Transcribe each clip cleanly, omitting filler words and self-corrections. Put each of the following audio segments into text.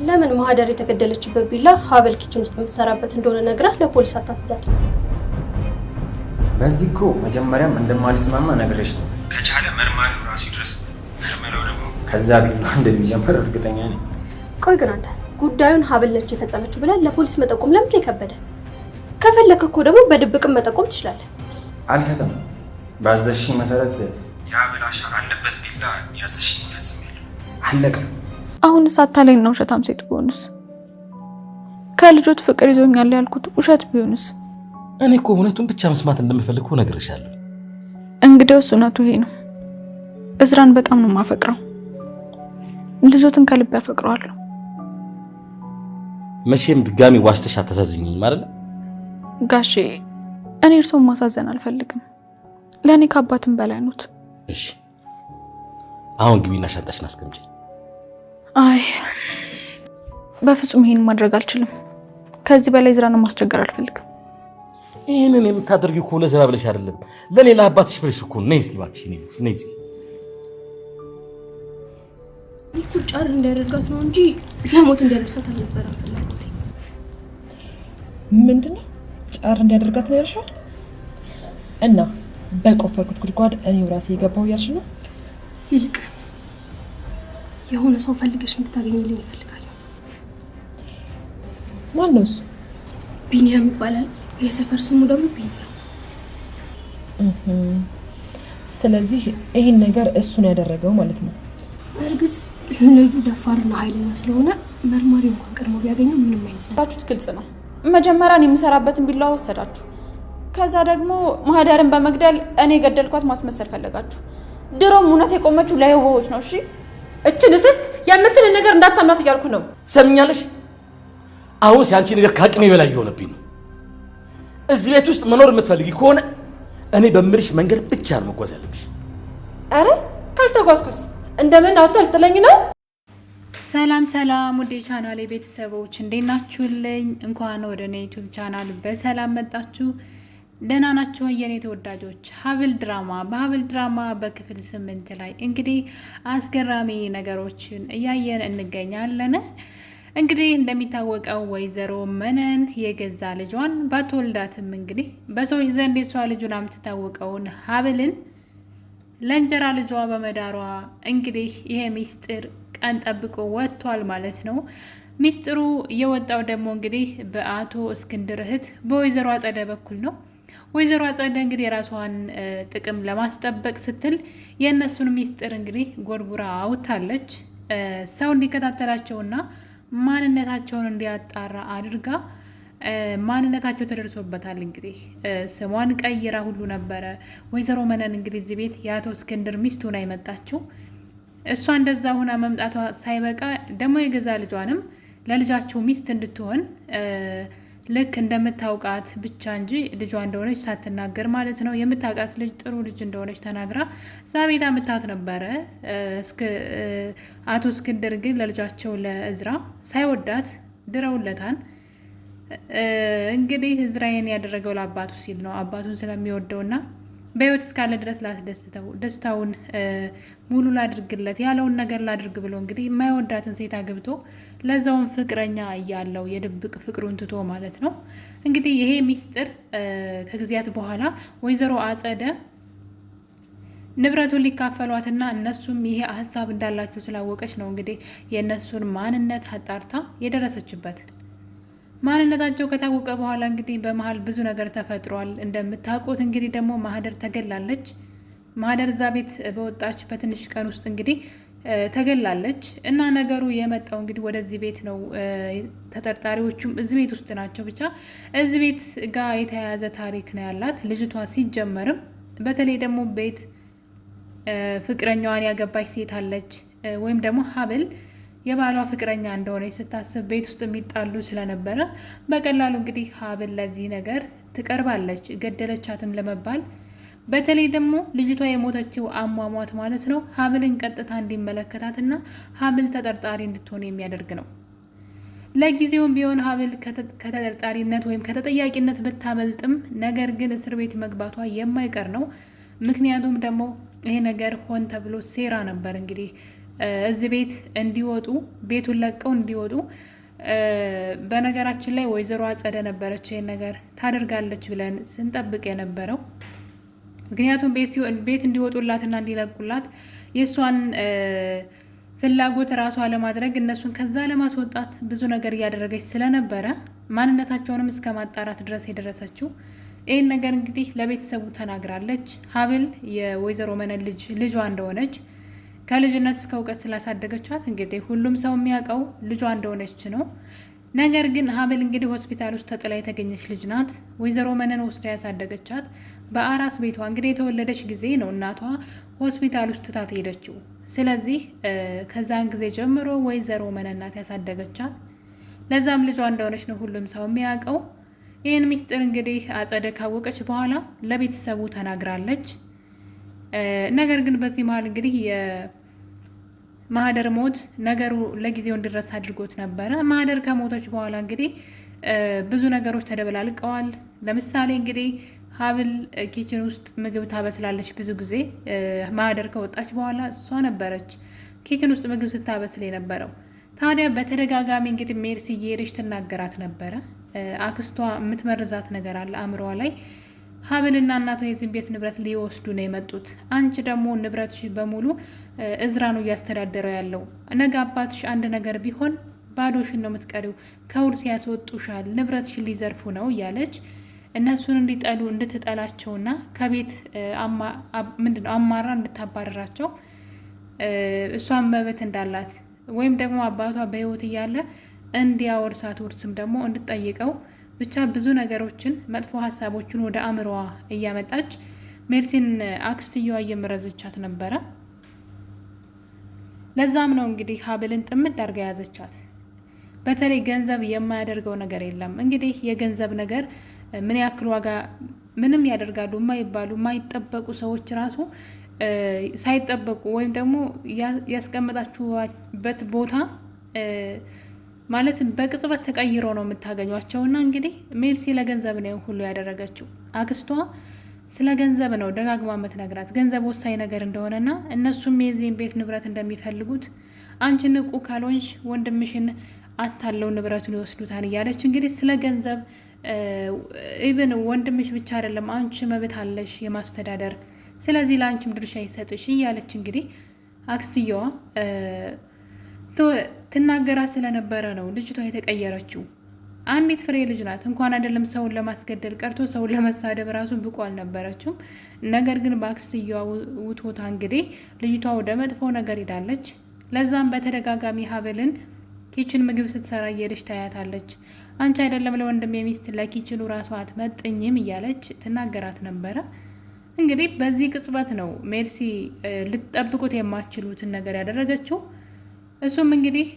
ለምን ማህደር የተገደለችበት ቢላ ሀብል ኪችን ውስጥ መሰራበት እንደሆነ ነግራ ለፖሊስ አታስይዛት? በዚህ እኮ መጀመሪያም እንደማልስማማ ነግሬሽ ነው። ከቻለ መርማሪው ራሱ ይድረስበት። ምርመራው ደግሞ ከዛ ቢላ እንደሚጀምር እርግጠኛ ነኝ። ቆይ ግን አንተ ጉዳዩን ሀብል ነች የፈጸመችው ብለህ ለፖሊስ መጠቆም ለምን የከበደ? ከፈለክ እኮ ደግሞ በድብቅም መጠቆም ትችላለህ። አልሰጥም። ባዘዝሽኝ መሰረት የሀብል አሻራ አለበት ቢላ ያዘዝሽኝ ፈጽሜያለሁ። አለቀ። አሁን ሳታለኝ ነው ውሸታም ሴት ቢሆንስ? ከልጆት ፍቅር ይዞኛል ያልኩት ውሸት ቢሆንስ? እኔ እኮ እውነቱን ብቻ መስማት እንደምፈልግ ነግሬሻለሁ። እንግዲያውስ እውነቱ ይሄ ነው። እዝራን በጣም ነው የማፈቅረው። ልጆትን ከልብ ያፈቅረዋለሁ። መቼም ድጋሚ ዋስተሽ አታሳዝኝኝ ማለት ጋሼ። እኔ እርሶን ማሳዘን አልፈልግም። ለኔ ከአባትም በላይ ኖት። እሺ አሁን ግቢና ሻንጣሽን አስቀምጪ። አይ በፍጹም ይሄን ማድረግ አልችልም። ከዚህ በላይ እዝራን ማስቸገር አልፈልግም። ይሄንን የምታደርጊው እኮ ለዝራ ብለሽ አይደለም፣ ለሌላ አባትሽ ብለሽ እኮ ነይ እስኪ እባክሽ ነይ እስኪ። ይኩ ጫር እንዳያደርጋት ነው እንጂ ለሞት እንዲያደርሳት አልነበረም ፍላጎቴ። ምንድነው ጫር እንዲያደርጋት ነው ያልሽው? እና በቆፈርኩት ጉድጓድ እኔው ራሴ የገባው ያልሽ ነው? ይልቅ የሆነ ሰው ፈልገሽ እንድታገኝልኝ እፈልጋለሁ። ማን ነው እሱ? ቢኒያም ይባላል። የሰፈር ስሙ ደግሞ ቢኒ ነው። ስለዚህ ይሄን ነገር እሱን ያደረገው ማለት ነው። በእርግጥ ልጁ ደፋርና ኃይለኛ ስለሆነ መርማሪ እንኳን ቀድሞ ቢያገኘው ምንም አይመስላችሁት? ግልጽ ነው። መጀመሪያውን የምሰራበትን ቢላዋ ወሰዳችሁ። ከዛ ደግሞ ማህደርን በመግደል እኔ ገደልኳት ማስመሰል ፈለጋችሁ። ድሮም እውነት የቆመችው ለየዋሆች ነው። እሺ እችን እስስት የምትል ነገር እንዳታምናት እያልኩ ነው። ሰምኛለሽ? አሁን ሲያንቺ ነገር ከአቅሜ በላይ እየሆነብኝ ነው። እዚህ ቤት ውስጥ መኖር የምትፈልጊ ከሆነ እኔ በምልሽ መንገድ ብቻ ነው መጓዝ ያለብሽ። አረ ካልተጓዝኩስ እንደምን አውጥተልኝ ነው? ሰላም ሰላም ወደ ቻናሌ ቤተሰቦች እንዴት ናችሁልኝ? እንኳን ወደ እኔ ዩቲዩብ ቻናል በሰላም መጣችሁ። ደህና ናችሁ የኔ ተወዳጆች? በሀብል ድራማ በክፍል 8 ላይ እንግዲህ አስገራሚ ነገሮችን እያየን እንገኛለን። እንግዲህ እንደሚታወቀው ወይዘሮ መነን የገዛ ልጇን ባትወልዳትም እንግዲህ በሰዎች ዘንድ የሷ ልጁን የምትታወቀውን ሀብልን ለእንጀራ ልጇ በመዳሯ እንግዲህ ይሄ ሚስጥር ቀን ጠብቆ ወጥቷል ማለት ነው። ሚስጥሩ የወጣው ደግሞ እንግዲህ በአቶ እስክንድር እህት በወይዘሮ አጸደ በኩል ነው። ወይዘሮ አጸደ እንግዲህ የራሷን ጥቅም ለማስጠበቅ ስትል የእነሱን ሚስጥር እንግዲህ ጎርጉራ አውጥታለች። ሰው እንዲከታተላቸውና ማንነታቸውን እንዲያጣራ አድርጋ ማንነታቸው ተደርሶበታል። እንግዲህ ስሟን ቀይራ ሁሉ ነበረ። ወይዘሮ መነን እንግዲህ እዚህ ቤት የአቶ እስክንድር ሚስት ሆና የመጣችው እሷ እንደዛ ሆና መምጣቷ ሳይበቃ ደግሞ የገዛ ልጇንም ለልጃቸው ሚስት እንድትሆን ልክ እንደምታውቃት ብቻ እንጂ ልጇ እንደሆነች ሳትናገር ማለት ነው። የምታውቃት ልጅ ጥሩ ልጅ እንደሆነች ተናግራ እዛ ቤት አምጥታት ነበረ። አቶ እስክንድር ግን ለልጃቸው ለእዝራ ሳይወዳት ድረውለታል። እንግዲህ እዝራዬን ያደረገው ለአባቱ ሲል ነው። አባቱን ስለሚወደውና በህይወት እስካለ ድረስ ላስደስተው ደስታውን ሙሉ ላድርግለት ያለውን ነገር ላድርግ ብሎ እንግዲህ የማይወዳትን ሴት አግብቶ ለዛውን ፍቅረኛ እያለው የድብቅ ፍቅሩን ትቶ ማለት ነው። እንግዲህ ይሄ ሚስጥር ከጊዜያት በኋላ ወይዘሮ አጸደ ንብረቱን ሊካፈሏትና እነሱም ይሄ ሀሳብ እንዳላቸው ስላወቀች ነው እንግዲህ የእነሱን ማንነት አጣርታ የደረሰችበት። ማንነታቸው ከታወቀ በኋላ እንግዲህ በመሀል ብዙ ነገር ተፈጥሯል። እንደምታውቁት እንግዲህ ደግሞ ማህደር ተገላለች። ማህደር እዛ ቤት በወጣች በትንሽ ቀን ውስጥ እንግዲህ ተገላለች እና ነገሩ የመጣው እንግዲህ ወደዚህ ቤት ነው። ተጠርጣሪዎቹም እዚህ ቤት ውስጥ ናቸው። ብቻ እዚህ ቤት ጋር የተያያዘ ታሪክ ነው ያላት ልጅቷ። ሲጀመርም በተለይ ደግሞ ቤት ፍቅረኛዋን ያገባች ሴት አለች ወይም ደግሞ ሀብል የባሏ ፍቅረኛ እንደሆነች ስታስብ ቤት ውስጥ የሚጣሉ ስለነበረ በቀላሉ እንግዲህ ሀብል ለዚህ ነገር ትቀርባለች፣ ገደለቻትም ለመባል። በተለይ ደግሞ ልጅቷ የሞተችው አሟሟት ማለት ነው ሀብልን ቀጥታ እንዲመለከታትና ሀብል ተጠርጣሪ እንድትሆን የሚያደርግ ነው። ለጊዜውም ቢሆን ሀብል ከተጠርጣሪነት ወይም ከተጠያቂነት ብታመልጥም ነገር ግን እስር ቤት መግባቷ የማይቀር ነው። ምክንያቱም ደግሞ ይሄ ነገር ሆን ተብሎ ሴራ ነበር እንግዲህ እዚህ ቤት እንዲወጡ ቤቱን ለቀው እንዲወጡ በነገራችን ላይ ወይዘሮ አጸደ ነበረች ይሄን ነገር ታደርጋለች ብለን ስንጠብቅ የነበረው። ምክንያቱም ቤት እንዲወጡላትና እንዲለቁላት የእሷን ፍላጎት ራሷ ለማድረግ እነሱን ከዛ ለማስወጣት ብዙ ነገር እያደረገች ስለነበረ ማንነታቸውንም እስከ ማጣራት ድረስ የደረሰችው ይህን ነገር እንግዲህ ለቤተሰቡ ተናግራለች። ሀብል የወይዘሮ መነን ልጇ እንደሆነች ከልጅነት እስከ እውቀት ስላሳደገቻት እንግዲህ ሁሉም ሰው የሚያውቀው ልጇ እንደሆነች ነው። ነገር ግን ሀብል እንግዲህ ሆስፒታል ውስጥ ተጥላ የተገኘች ልጅ ናት። ወይዘሮ መነን ወስዳ ያሳደገቻት በአራስ ቤቷ እንግዲህ የተወለደች ጊዜ ነው እናቷ ሆስፒታል ውስጥ ትታት ሄደችው። ስለዚህ ከዛን ጊዜ ጀምሮ ወይዘሮ መነን ናት ያሳደገቻት። ለዛም ልጇ እንደሆነች ነው ሁሉም ሰው የሚያውቀው። ይህን ሚስጥር እንግዲህ አጸደ ካወቀች በኋላ ለቤተሰቡ ተናግራለች። ነገር ግን በዚህ መሀል እንግዲህ የማህደር ሞት ነገሩ ለጊዜው እንዲረሳ አድርጎት ነበረ። ማህደር ከሞተች በኋላ እንግዲህ ብዙ ነገሮች ተደበላልቀዋል። ለምሳሌ እንግዲህ ሀብል ኪችን ውስጥ ምግብ ታበስላለች። ብዙ ጊዜ ማህደር ከወጣች በኋላ እሷ ነበረች ኪችን ውስጥ ምግብ ስታበስል የነበረው። ታዲያ በተደጋጋሚ እንግዲህ ሜርሲ እየሄደች ትናገራት ነበረ። አክስቷ የምትመርዛት ነገር አለ አእምሯ ላይ። ሀብልና እናቷ የዚህን ቤት ንብረት ሊወስዱ ነው የመጡት። አንቺ ደግሞ ንብረትሽ በሙሉ እዝራ ነው እያስተዳደረው ያለው። ነገ አባትሽ አንድ ነገር ቢሆን ባዶሽን ነው የምትቀሪው። ከውርስ ያስወጡሻል፣ ንብረትሽን ሊዘርፉ ነው እያለች እነሱን እንዲጠሉ እንድትጠላቸውና ከቤት ምንድነው አማራ እንድታባረራቸው እሷን መብት እንዳላት ወይም ደግሞ አባቷ በህይወት እያለ እንዲያወርሳት ውርስም ደግሞ እንድትጠይቀው ብቻ ብዙ ነገሮችን መጥፎ ሀሳቦችን ወደ አእምሮዋ እያመጣች ሜርሲን አክስትየዋ እየመረዘቻት ነበረ። ለዛም ነው እንግዲህ ሀብልን ጥምድ አድርጋ ያዘቻት። በተለይ ገንዘብ የማያደርገው ነገር የለም። እንግዲህ የገንዘብ ነገር ምን ያክል ዋጋ ምንም ያደርጋሉ የማይባሉ የማይጠበቁ ሰዎች ራሱ ሳይጠበቁ ወይም ደግሞ ያስቀመጣችሁበት ቦታ ማለት በቅጽበት ተቀይሮ ነው የምታገኟቸው። እና እንግዲህ ሜርሲ ለገንዘብ ነው ሁሉ ያደረገችው። አክስቷ ስለ ገንዘብ ነው ደጋግማ የምትነግራት ገንዘብ ወሳኝ ነገር እንደሆነና እነሱም የዚህን ቤት ንብረት እንደሚፈልጉት አንቺ ንቁ ካልሆንሽ ወንድምሽን አታለው ንብረቱን ይወስዱታል እያለች እንግዲህ ስለ ገንዘብ ኢቭን ወንድምሽ ብቻ አይደለም አንቺ መብት አለሽ የማስተዳደር፣ ስለዚህ ለአንቺም ድርሻ ይሰጥሽ እያለች እንግዲህ አክስትየዋ ትናገራት ስለነበረ ነው ልጅቷ የተቀየረችው። አንዲት ፍሬ ልጅ ናት። እንኳን አይደለም ሰውን ለማስገደል ቀርቶ ሰውን ለመሳደብ ራሱ ብቁ አልነበረችም። ነገር ግን በአክስትየዋ ውትወታ እንግዲህ ልጅቷ ወደ መጥፎ ነገር ሄዳለች። ለዛም በተደጋጋሚ ሀብልን ኪችን ምግብ ስትሰራ እየሄደች ታያታለች። አንቺ አይደለም ለወንድም የሚስት ለኪችኑ ራሷ አትመጥኝም እያለች ትናገራት ነበረ። እንግዲህ በዚህ ቅጽበት ነው ሜርሲ ልትጠብቁት የማትችሉትን ነገር ያደረገችው። እሱም እንግዲህ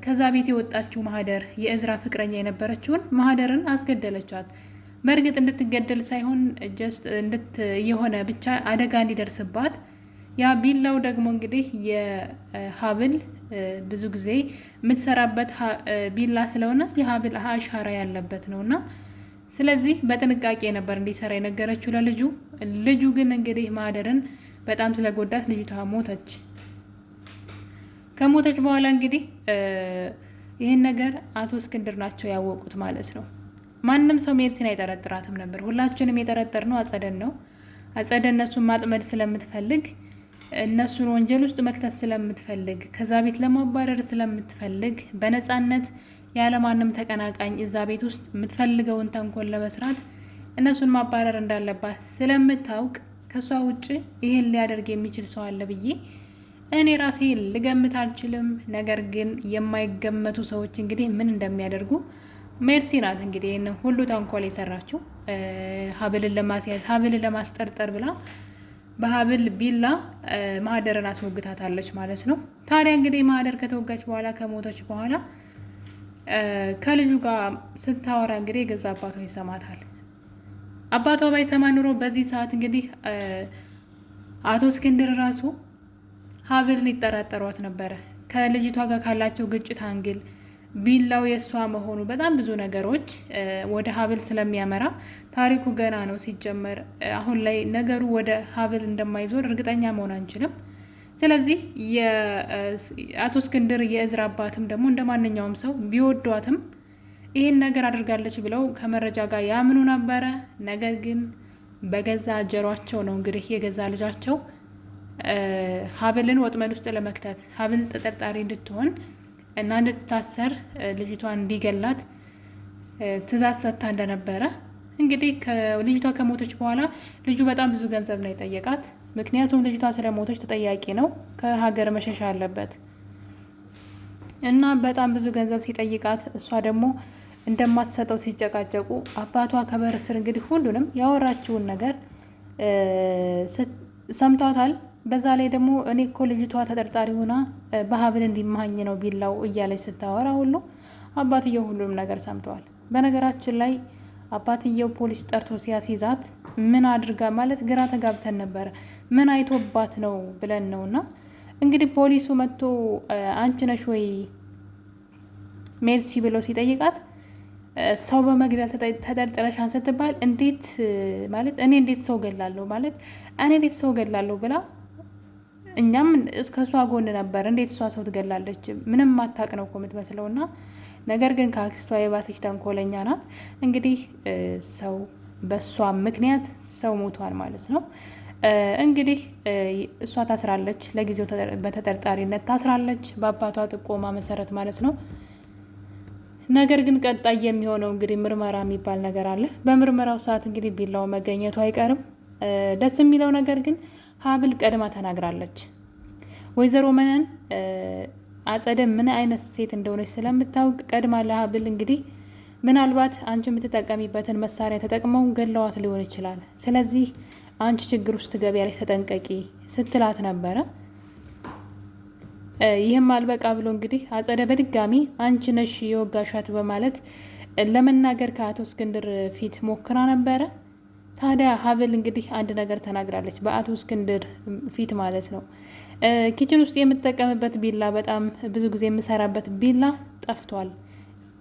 ከዛ ቤት የወጣችው ማህደር የእዝራ ፍቅረኛ የነበረችውን ማህደርን አስገደለቻት። በእርግጥ እንድትገደል ሳይሆን ጀስት የሆነ ብቻ አደጋ እንዲደርስባት። ያ ቢላው ደግሞ እንግዲህ የሀብል ብዙ ጊዜ የምትሰራበት ቢላ ስለሆነ የሀብል አሻራ ያለበት ነው እና ስለዚህ በጥንቃቄ ነበር እንዲሰራ የነገረችው ለልጁ። ልጁ ግን እንግዲህ ማህደርን በጣም ስለጎዳት ልጅቷ ሞተች። ከሞተች በኋላ እንግዲህ ይህን ነገር አቶ እስክንድር ናቸው ያወቁት ማለት ነው። ማንም ሰው ሜርሲን አይጠረጥራትም ነበር። ሁላችንም የጠረጠርነው አጸደን ነው። አጸደ እነሱን ማጥመድ ስለምትፈልግ፣ እነሱን ወንጀል ውስጥ መክተት ስለምትፈልግ፣ ከዛ ቤት ለማባረር ስለምትፈልግ፣ በነፃነት ያለማንም ተቀናቃኝ እዛ ቤት ውስጥ የምትፈልገውን ተንኮል ለመስራት እነሱን ማባረር እንዳለባት ስለምታውቅ ከሷ ውጭ ይህን ሊያደርግ የሚችል ሰው አለ ብዬ እኔ ራሴ ልገምት አልችልም። ነገር ግን የማይገመቱ ሰዎች እንግዲህ ምን እንደሚያደርጉ ሜርሲ ናት እንግዲህ ይህን ሁሉ ተንኮል የሰራችው ሀብልን ለማስያዝ ሀብልን ለማስጠርጠር ብላ በሀብል ቢላ ማህደርን አስሞግታታለች ማለት ነው። ታዲያ እንግዲህ ማህደር ከተወጋች በኋላ ከሞተች በኋላ ከልጁ ጋር ስታወራ እንግዲህ የገዛ አባቷ ይሰማታል። አባቷ ባይሰማ ኑሮ በዚህ ሰዓት እንግዲህ አቶ እስክንድር ራሱ ሀብልን ይጠራጠሯት ነበረ። ከልጅቷ ጋር ካላቸው ግጭት አንግል ቢላው የእሷ መሆኑ በጣም ብዙ ነገሮች ወደ ሀብል ስለሚያመራ ታሪኩ ገና ነው ሲጀመር። አሁን ላይ ነገሩ ወደ ሀብል እንደማይዞር እርግጠኛ መሆን አንችልም። ስለዚህ የአቶ እስክንድር የእዝራ አባትም ደግሞ እንደማንኛውም ሰው ቢወዷትም ይህን ነገር አድርጋለች ብለው ከመረጃ ጋር ያምኑ ነበረ። ነገር ግን በገዛ ጀሯቸው ነው እንግዲህ የገዛ ልጃቸው ሀብልን ወጥመድ ውስጥ ለመክተት ሀብል ተጠርጣሪ እንድትሆን እና እንድትታሰር ልጅቷን እንዲገላት ትእዛዝ ሰጥታ እንደነበረ እንግዲህ ልጅቷ ከሞተች በኋላ ልጁ በጣም ብዙ ገንዘብ ነው የጠየቃት። ምክንያቱም ልጅቷ ስለሞተች ተጠያቂ ነው፣ ከሀገር መሸሻ አለበት እና በጣም ብዙ ገንዘብ ሲጠይቃት እሷ ደግሞ እንደማትሰጠው ሲጨቃጨቁ አባቷ ከበር ስር እንግዲህ ሁሉንም ያወራችውን ነገር ሰምቷታል። በዛ ላይ ደግሞ እኔ እኮ ልጅቷ ተጠርጣሪ ሆና በሀብል እንዲማኝ ነው ቢላው እያለች ስታወራ ሁሉ አባትየው ሁሉንም ነገር ሰምተዋል። በነገራችን ላይ አባትየው ፖሊስ ጠርቶ ሲያስይዛት ምን አድርጋ ማለት ግራ ተጋብተን ነበረ። ምን አይቶባት ነው ብለን ነውና እንግዲህ ፖሊሱ መጥቶ አንቺ ነሽ ወይ ሜርሲ ብሎ ሲጠይቃት ሰው በመግደል ተጠርጥረሻን ስትባል እንዴት ማለት እኔ እንዴት ሰው ገላለሁ ማለት እኔ እንዴት ሰው ገላለሁ ብላ እኛም እስከሷ ጎን ነበር። እንዴት እሷ ሰው ትገላለች? ምንም ማታቅ ነው እኮ የምትመስለውና ነገር ግን ከአክስቷ የባሰች ተንኮለኛ ናት። እንግዲህ ሰው በሷ ምክንያት ሰው ሞቷል ማለት ነው። እንግዲህ እሷ ታስራለች፣ ለጊዜው በተጠርጣሪነት ታስራለች በአባቷ ጥቆማ መሰረት ማለት ነው። ነገር ግን ቀጣይ የሚሆነው እንግዲህ ምርመራ የሚባል ነገር አለ። በምርመራው ሰዓት እንግዲህ ቢላው መገኘቱ አይቀርም። ደስ የሚለው ነገር ግን ሀብል ቀድማ ተናግራለች። ወይዘሮ መነን አጸደ ምን አይነት ሴት እንደሆነች ስለምታውቅ ቀድማ ለሀብል እንግዲህ ምናልባት አንቺ የምትጠቀሚበትን መሳሪያ ተጠቅመው ገለዋት ሊሆን ይችላል። ስለዚህ አንቺ ችግር ውስጥ ትገቢያለሽ፣ ተጠንቀቂ ስትላት ነበረ። ይህም አልበቃ ብሎ እንግዲህ አጸደ በድጋሚ አንቺ ነሽ የወጋሻት በማለት ለመናገር ከአቶ እስክንድር ፊት ሞክራ ነበረ። ታዲያ ሀብል እንግዲህ አንድ ነገር ተናግራለች፣ በአቶ እስክንድር ፊት ማለት ነው። ኪችን ውስጥ የምጠቀምበት ቢላ በጣም ብዙ ጊዜ የምሰራበት ቢላ ጠፍቷል።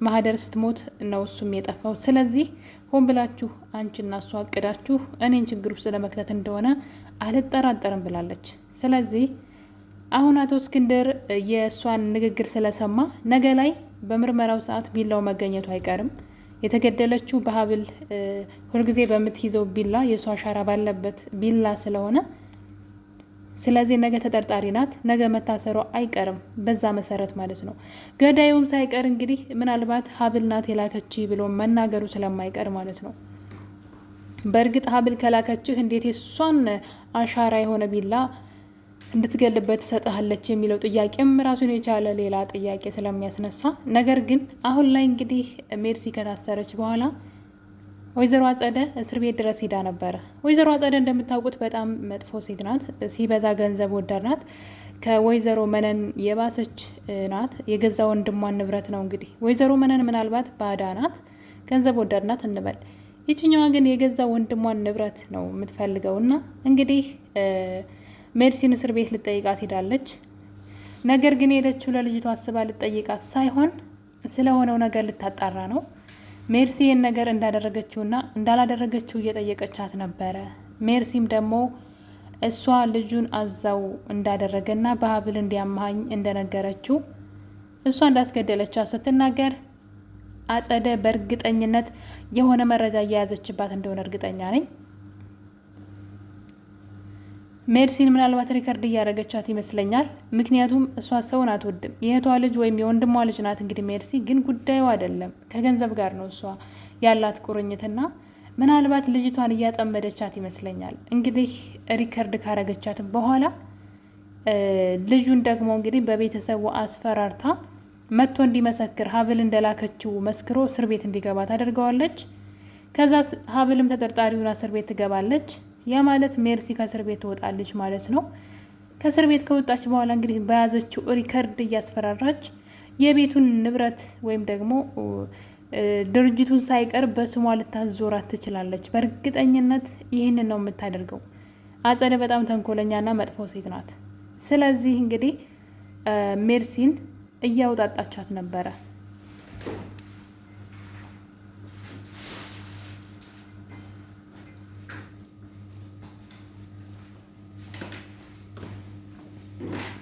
ማህደር ስትሞት ነው እሱም የጠፋው። ስለዚህ ሆን ብላችሁ አንቺና እሱ አቅዳችሁ እኔን ችግር ውስጥ ለመክተት እንደሆነ አልጠራጠርም ብላለች። ስለዚህ አሁን አቶ እስክንድር የእሷን ንግግር ስለሰማ ነገ ላይ በምርመራው ሰዓት ቢላው መገኘቱ አይቀርም። የተገደለችው በሀብል ሁልጊዜ በምትይዘው ቢላ የእሷ አሻራ ባለበት ቢላ ስለሆነ ስለዚህ ነገ ተጠርጣሪ ናት፣ ነገ መታሰሯ አይቀርም። በዛ መሰረት ማለት ነው። ገዳዩም ሳይቀር እንግዲህ ምናልባት ሀብል ናት የላከች ብሎ መናገሩ ስለማይቀር ማለት ነው። በእርግጥ ሀብል ከላከችህ እንዴት የሷን አሻራ የሆነ ቢላ እንድትገልበት ትሰጥሃለች የሚለው ጥያቄም ራሱን የቻለ ሌላ ጥያቄ ስለሚያስነሳ፣ ነገር ግን አሁን ላይ እንግዲህ ሜርሲ ከታሰረች በኋላ ወይዘሮ አጸደ እስር ቤት ድረስ ሂዳ ነበረ። ወይዘሮ አጸደ እንደምታውቁት በጣም መጥፎ ሴት ናት፣ ሲበዛ ገንዘብ ወዳድ ናት። ከወይዘሮ መነን የባሰች ናት። የገዛ ወንድሟን ንብረት ነው እንግዲህ ወይዘሮ መነን ምናልባት ባዳ ናት፣ ገንዘብ ወዳድ ናት እንበል። ይችኛዋ ግን የገዛ ወንድሟን ንብረት ነው የምትፈልገው እና እንግዲህ ሜርሲን እስር ቤት ልጠይቃት ሄዳለች። ነገር ግን ሄደችው ለልጅቷ አስባ ልጠይቃት ሳይሆን ስለሆነው ነገር ልታጣራ ነው። ሜርሲ ይህን ነገር እንዳደረገችውና እንዳላደረገችው እየጠየቀቻት ነበረ። ሜርሲም ደግሞ እሷ ልጁን አዛው እንዳደረገና በሀብል እንዲያማኝ እንደነገረችው እሷ እንዳስገደለቻት ስትናገር አጸደ በእርግጠኝነት የሆነ መረጃ እየያዘችባት እንደሆነ እርግጠኛ ነኝ። ሜርሲን ምናልባት ሪከርድ እያደረገቻት ይመስለኛል። ምክንያቱም እሷ ሰውን አትወድም። የእህቷ ልጅ ወይም የወንድሟ ልጅ ናት። እንግዲህ ሜርሲ ግን ጉዳዩ አይደለም ከገንዘብ ጋር ነው እሷ ያላት ቁርኝትና ምናልባት ልጅቷን እያጠመደቻት ይመስለኛል። እንግዲህ ሪከርድ ካረገቻት በኋላ ልጁን ደግሞ እንግዲህ በቤተሰቡ አስፈራርታ መጥቶ እንዲመሰክር ሀብል እንደላከችው መስክሮ እስር ቤት እንዲገባ ታደርገዋለች። ከዛ ሀብልም ተጠርጣሪውን እስር ቤት ትገባለች። ያ ማለት ሜርሲ ከእስር ቤት ትወጣለች ማለት ነው። ከእስር ቤት ከወጣች በኋላ እንግዲህ በያዘችው ሪከርድ እያስፈራራች የቤቱን ንብረት ወይም ደግሞ ድርጅቱን ሳይቀር በስሟ ልታዞራት ትችላለች። በእርግጠኝነት ይህንን ነው የምታደርገው። አጸደ በጣም ተንኮለኛና መጥፎ ሴት ናት። ስለዚህ እንግዲህ ሜርሲን እያውጣጣቻት ነበረ።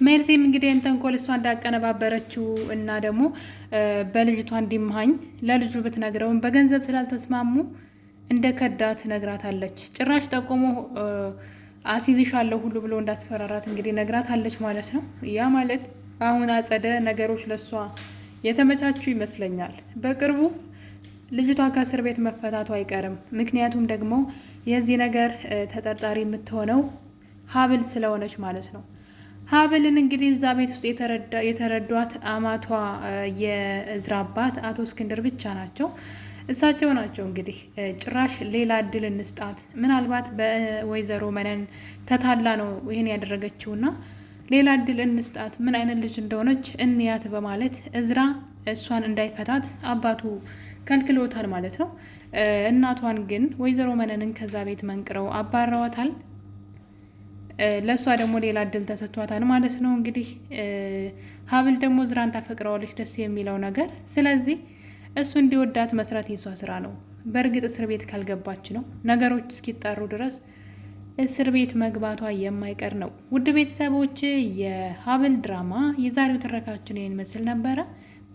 ሜርሲም እንግዲህ ተንኮል እሷ እንዳቀነባበረችው እና ደግሞ በልጅቷ እንዲማኝ ለልጁ ብትነግረውም በገንዘብ ስላልተስማሙ እንደ ከዳት ነግራታለች። ጭራሽ ጠቆሞ አሲዝሻለሁ ሁሉ ብሎ እንዳስፈራራት እንግዲህ ነግራታለች ማለት ነው። ያ ማለት አሁን አጸደ ነገሮች ለሷ የተመቻቹ ይመስለኛል። በቅርቡ ልጅቷ ከእስር ቤት መፈታቱ አይቀርም። ምክንያቱም ደግሞ የዚህ ነገር ተጠርጣሪ የምትሆነው ሀብል ስለሆነች ማለት ነው። ሀብልን እንግዲህ እዛ ቤት ውስጥ የተረዷት አማቷ የእዝራ አባት አቶ እስክንድር ብቻ ናቸው። እሳቸው ናቸው እንግዲህ ጭራሽ ሌላ እድል እንስጣት፣ ምናልባት በወይዘሮ መነን ተታላ ነው ይህን ያደረገችውና ሌላ እድል እንስጣት፣ ምን አይነት ልጅ እንደሆነች እንያት በማለት እዝራ እሷን እንዳይፈታት አባቱ ከልክሎታል ማለት ነው። እናቷን ግን ወይዘሮ መነንን ከዛ ቤት መንቅረው አባረዋታል። ለእሷ ደግሞ ሌላ እድል ተሰጥቷታል ማለት ነው። እንግዲህ ሀብል ደግሞ እዝራን ታፈቅረዋለች፣ ደስ የሚለው ነገር። ስለዚህ እሱ እንዲወዳት መስራት የሷ ስራ ነው። በእርግጥ እስር ቤት ካልገባች ነው ነገሮች እስኪጣሩ ድረስ እስር ቤት መግባቷ የማይቀር ነው። ውድ ቤተሰቦች የሀብል ድራማ የዛሬው ትረካችን ይህን ምስል ነበረ።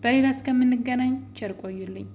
በሌላ እስከምንገናኝ ቸር ቆዩልኝ።